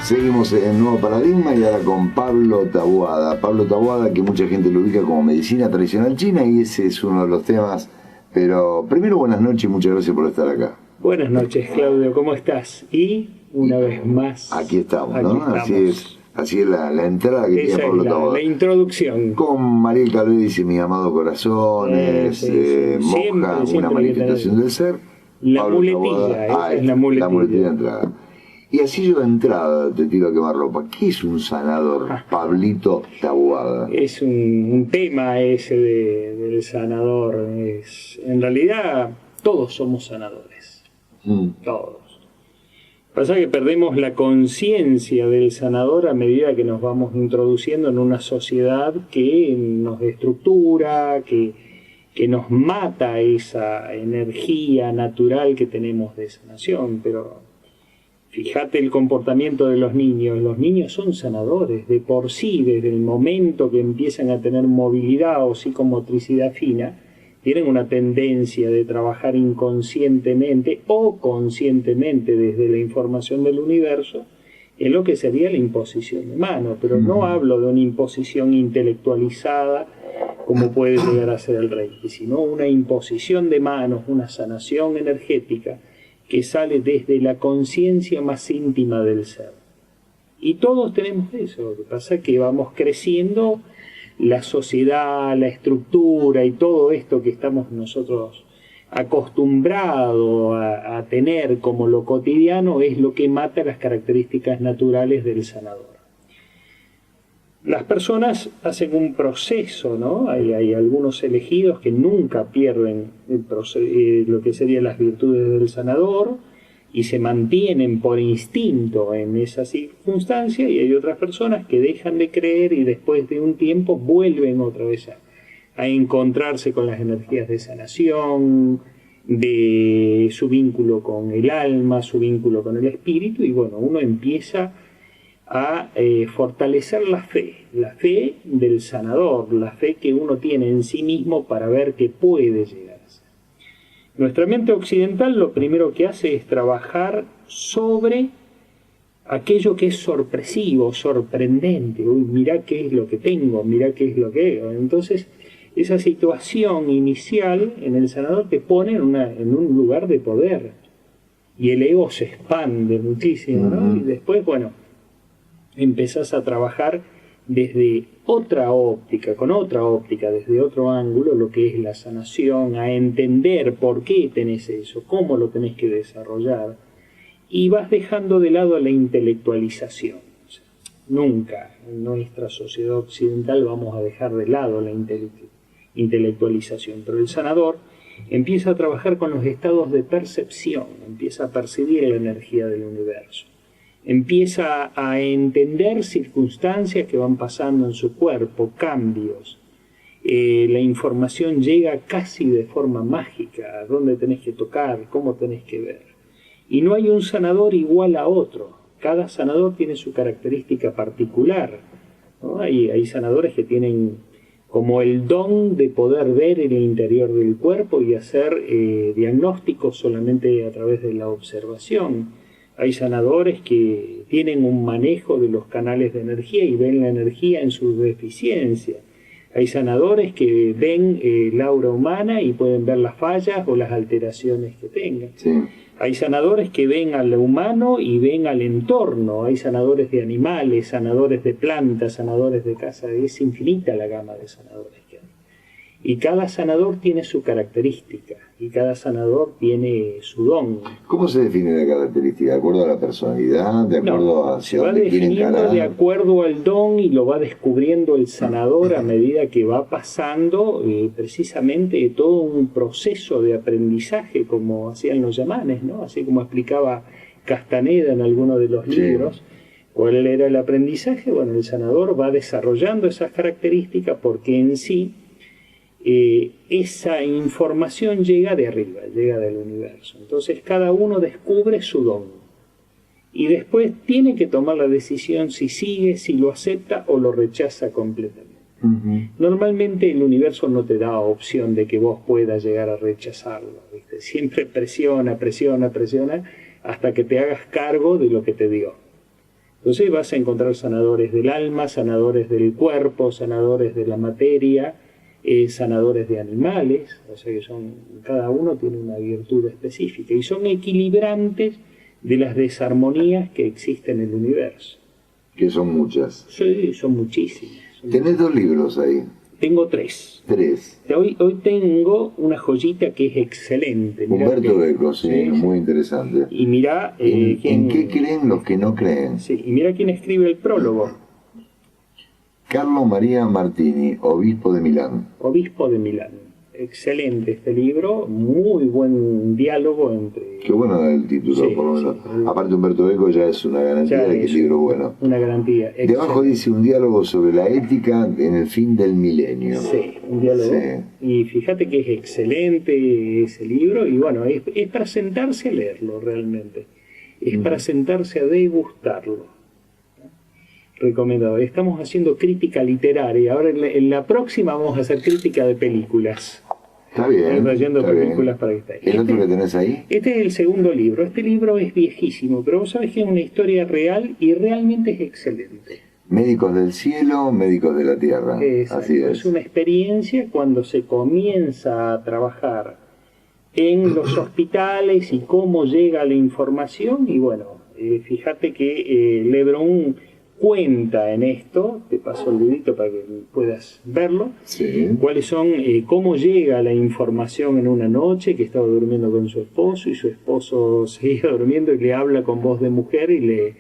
Seguimos en Nuevo Paradigma y ahora con Pablo Taboada. Pablo Taboada, que mucha gente lo ubica como medicina tradicional china, y ese es uno de los temas. Pero primero, buenas noches y muchas gracias por estar acá. Buenas noches, Claudio, ¿cómo estás? Y una vez más... Aquí estamos, ¿no? Así es la entrada que tiene Pablo Taboada. La introducción. Con Mariel Calvé dice Mi amado corazón, Monja, una manifestación del ser. La Pablo muletilla, Taboada, es la muletilla. La muletilla de entrada. Y así yo de entrada te tiro a quemar ropa. ¿Qué es un sanador, Pablito Taboada? Es un tema ese del sanador. En realidad, todos somos sanadores. Todos. Pasa que perdemos la conciencia del sanador a medida que nos vamos introduciendo en una sociedad que nos estructura, que nos mata esa energía natural que tenemos de sanación, pero... Fíjate el comportamiento de los niños son sanadores de por sí, desde el momento que empiezan a tener movilidad o psicomotricidad fina, tienen una tendencia de trabajar inconscientemente o conscientemente desde la información del universo en lo que sería la imposición de mano, pero no hablo de una imposición intelectualizada como puede llegar a ser el Reiki, sino una imposición de manos, una sanación energética que sale desde la conciencia más íntima del ser. Y todos tenemos eso. Lo que pasa es que vamos creciendo, la sociedad, la estructura y todo esto que estamos nosotros acostumbrados a tener como lo cotidiano es lo que mata las características naturales del sanador. Las personas hacen un proceso, ¿no? Hay algunos elegidos que nunca pierden lo que serían las virtudes del sanador y se mantienen por instinto en esa circunstancia, y hay otras personas que dejan de creer y después de un tiempo vuelven otra vez a encontrarse con las energías de sanación, de su vínculo con el alma, su vínculo con el espíritu, y bueno, uno empieza a fortalecer la fe del sanador, la fe que uno tiene en sí mismo para ver qué puede llegar a ser. Nuestra mente occidental lo primero que hace es trabajar sobre aquello que es sorpresivo, sorprendente. Uy, mirá qué es lo que tengo, mirá qué es lo que hago. Entonces, esa situación inicial en el sanador te pone en un lugar de poder, y el ego se expande muchísimo, ¿no? Y después, bueno, empezás a trabajar desde otra óptica, con otra óptica, desde otro ángulo, lo que es la sanación, a entender por qué tenés eso, cómo lo tenés que desarrollar, y vas dejando de lado la intelectualización. O sea, nunca en nuestra sociedad occidental vamos a dejar de lado la intelectualización, pero el sanador empieza a trabajar con los estados de percepción, empieza a percibir la energía del universo. Empieza a entender circunstancias que van pasando en su cuerpo, cambios. La información llega casi de forma mágica, a dónde tenés que tocar, cómo tenés que ver. Y no hay un sanador igual a otro. Cada sanador tiene su característica particular, ¿no? Hay sanadores que tienen como el don de poder ver el interior del cuerpo y hacer diagnósticos solamente a través de la observación. Hay sanadores que tienen un manejo de los canales de energía y ven la energía en su deficiencia. Hay sanadores que ven el aura humana y pueden ver las fallas o las alteraciones que tengan. Sí. Hay sanadores que ven al humano y ven al entorno. Hay sanadores de animales, sanadores de plantas, sanadores de casa. Es infinita la gama de sanadores que hay. Y cada sanador tiene su característica y cada sanador tiene su don. ¿Cómo se define la característica? ¿De acuerdo a la personalidad? ¿De acuerdo a hacia dónde quiere encarar? Se va definiendo de acuerdo al don y lo va descubriendo el sanador a medida que va pasando precisamente todo un proceso de aprendizaje, como hacían los chamanes, ¿no? Así como explicaba Castaneda en alguno de los libros. ¿Cuál era el aprendizaje? Bueno, el sanador va desarrollando esas características porque en sí esa información llega de arriba, llega del universo. Entonces cada uno descubre su don y después tiene que tomar la decisión si sigue, si lo acepta o lo rechaza completamente. Normalmente el universo no te da opción de que vos puedas llegar a rechazarlo, ¿viste? Siempre presiona hasta que te hagas cargo de lo que te dio. Entonces vas a encontrar sanadores del alma, sanadores del cuerpo, sanadores de la materia, sanadores de animales, o sea que cada uno tiene una virtud específica y son equilibrantes de las desarmonías que existen en el universo. Que son muchas. Sí, son muchísimas. ¿Tenés 2 libros ahí? Tengo 3. 3. Hoy tengo una joyita que es excelente. Humberto Eco, sí, muy interesante. Y mirá... ¿En qué creen los que no creen? Sí, y mira quién escribe el prólogo. Carlo María Martini, obispo de Milán. Obispo de Milán. Excelente este libro, muy buen diálogo entre... Qué bueno el título, sí, por lo menos. Sí. Aparte Humberto Eco ya es una garantía de que el libro es bueno. Una garantía. Excelente. Debajo dice un diálogo sobre la ética en el fin del milenio. Sí, un diálogo. Sí. Y fíjate que es excelente ese libro y bueno, es para sentarse a leerlo realmente. Es para sentarse a degustarlo. Recomendado. Estamos haciendo crítica literaria. Ahora en la próxima vamos a hacer crítica de películas. Está bien. Estoy trayendo películas bien. para que esté ahí. ¿El otro que tenés ahí? Este es el segundo libro. Este libro es viejísimo, pero vos sabés que es una historia real y realmente es excelente. Médicos del cielo, médicos de la tierra. Exacto. Así es. Es una experiencia cuando se comienza a trabajar en los hospitales y cómo llega la información. Y bueno, fíjate que Lebron cuenta en esto, te paso el dedito para que puedas verlo, sí. Cuáles son, cómo llega la información en una noche que estaba durmiendo con su esposo y su esposo seguía durmiendo y le habla con voz de mujer y le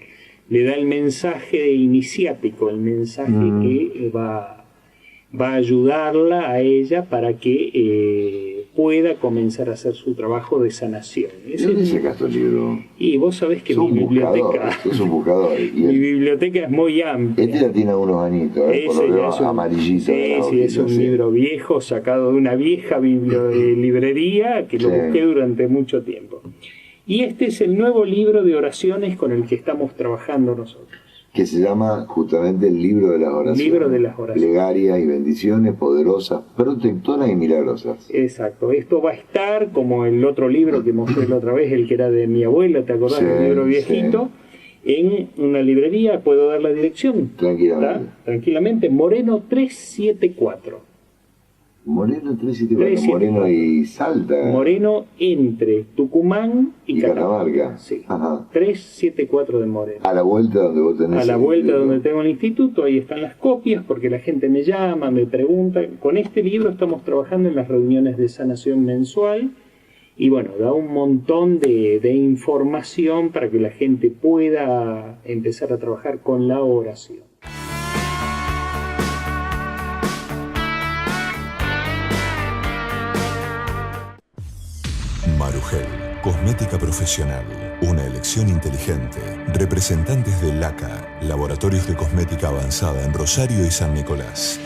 da el mensaje iniciático, el mensaje que va a ayudarla a ella para que pueda comenzar a hacer su trabajo de sanación. ¿De dónde sacaste el libro? Y vos sabés que mi biblioteca... Es un buscador. Mi biblioteca es muy amplia. Este ya tiene unos añitos, por lo menos amarillito. Sí, es un libro viejo, sacado de una vieja librería que lo busqué durante mucho tiempo. Y este es el nuevo libro de oraciones con el que estamos trabajando nosotros. Que se llama justamente el libro de las oraciones. Libro de las oraciones. Plegarias y bendiciones poderosas, protectoras y milagrosas. Exacto. Esto va a estar como el otro libro que mostré la otra vez, el que era de mi abuela, ¿te acordás? El libro viejito. Sí. En una librería, ¿puedo dar la dirección? Tranquilamente. ¿Está? Tranquilamente. Moreno 374. Moreno 374. Moreno y Salta. Moreno entre Tucumán y Catamarca. Sí. Ajá. 374 de Moreno. A la vuelta donde vos tenés. A la vuelta donde tengo el instituto, ahí están las copias, porque la gente me llama, me pregunta. Con este libro estamos trabajando en las reuniones de sanación mensual. Y bueno, da un montón de información para que la gente pueda empezar a trabajar con la oración. Marugel, cosmética profesional, una elección inteligente. Representantes de LACA, Laboratorios de Cosmética Avanzada en Rosario y San Nicolás.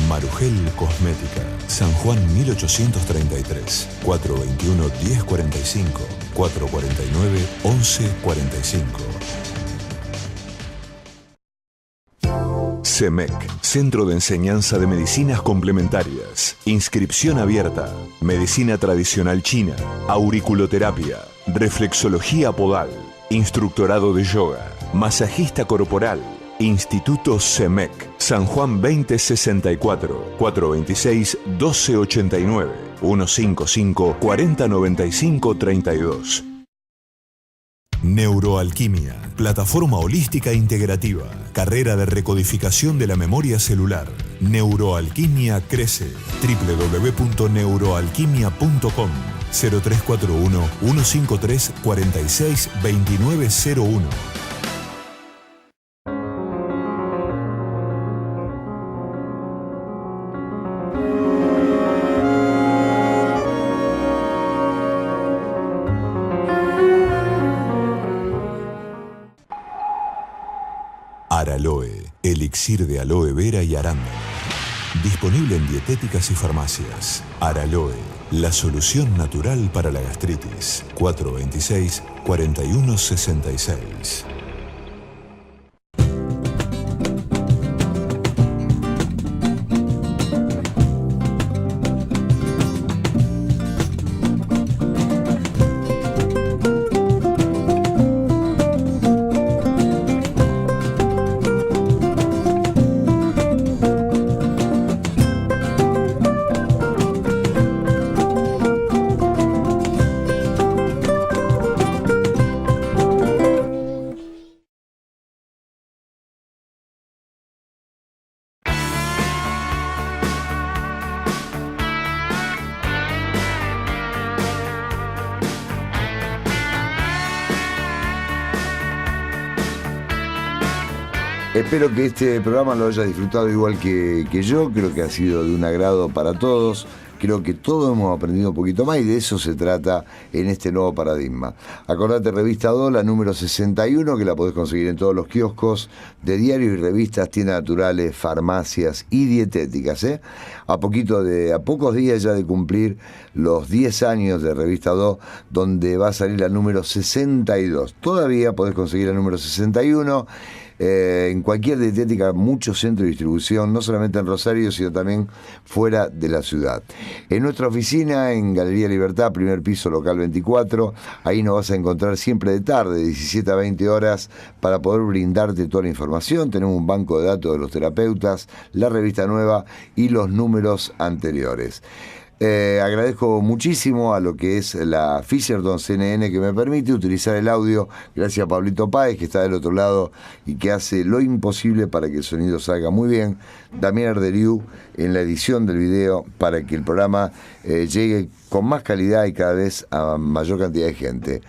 Marugel Cosmética, San Juan 1833, 421-1045, 449-1145. CEMEC, Centro de Enseñanza de Medicinas Complementarias. Inscripción abierta. Medicina tradicional china, auriculoterapia, reflexología podal, instructorado de yoga, masajista corporal. Instituto CEMEC, San Juan 2064, 426-1289, 155-4095-32. Neuroalquimia, plataforma holística integrativa, carrera de recodificación de la memoria celular. Neuroalquimia crece. www.neuroalquimia.com 0341-153-462901. Araloe, elixir de aloe vera y arándano. Disponible en dietéticas y farmacias. Araloe, la solución natural para la gastritis. 426-4166. Espero que este programa lo haya disfrutado igual que yo. Creo que ha sido de un agrado para todos. Creo que todos hemos aprendido un poquito más y de eso se trata en este nuevo paradigma. Acordate, Revista Do, la número 61, que la podés conseguir en todos los kioscos de diarios y revistas, tiendas naturales, farmacias y dietéticas. A pocos días ya de cumplir los 10 años de Revista Do, donde va a salir la número 62. Todavía podés conseguir la número 61. En cualquier dietética, muchos centros de distribución, no solamente en Rosario, sino también fuera de la ciudad. En nuestra oficina, en Galería Libertad, primer piso, local 24, ahí nos vas a encontrar siempre de tarde, de 17 a 20 horas, para poder brindarte toda la información. Tenemos un banco de datos de los terapeutas, la revista nueva y los números anteriores. Agradezco muchísimo a lo que es la Fisherton CNN, que me permite utilizar el audio. Gracias a Pablito Páez, que está del otro lado y que hace lo imposible para que el sonido salga muy bien. Damián Arderiu en la edición del video para que el programa llegue con más calidad y cada vez a mayor cantidad de gente.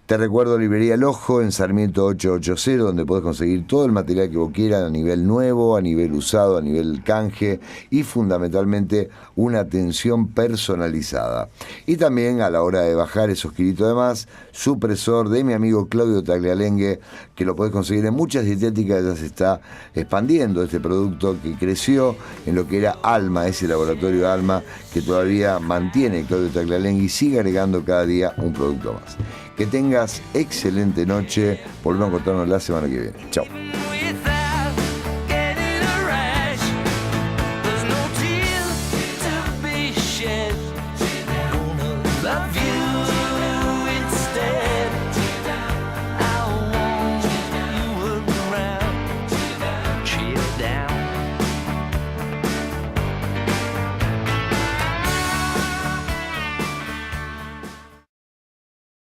Te recuerdo Librería El Ojo en Sarmiento 880, donde podés conseguir todo el material que vos quieras a nivel nuevo, a nivel usado, a nivel canje y fundamentalmente una atención personalizada. Y también a la hora de bajar esos kilitos de más, supresor de mi amigo Claudio Taglialengue, que lo podés conseguir en muchas dietéticas. Ya se está expandiendo este producto que creció en lo que era Alma, ese laboratorio Alma que todavía mantiene Claudio Taglialengue y sigue agregando cada día un producto más. Que tengas excelente noche. Volvemos a encontrarnos la semana que viene. Chao.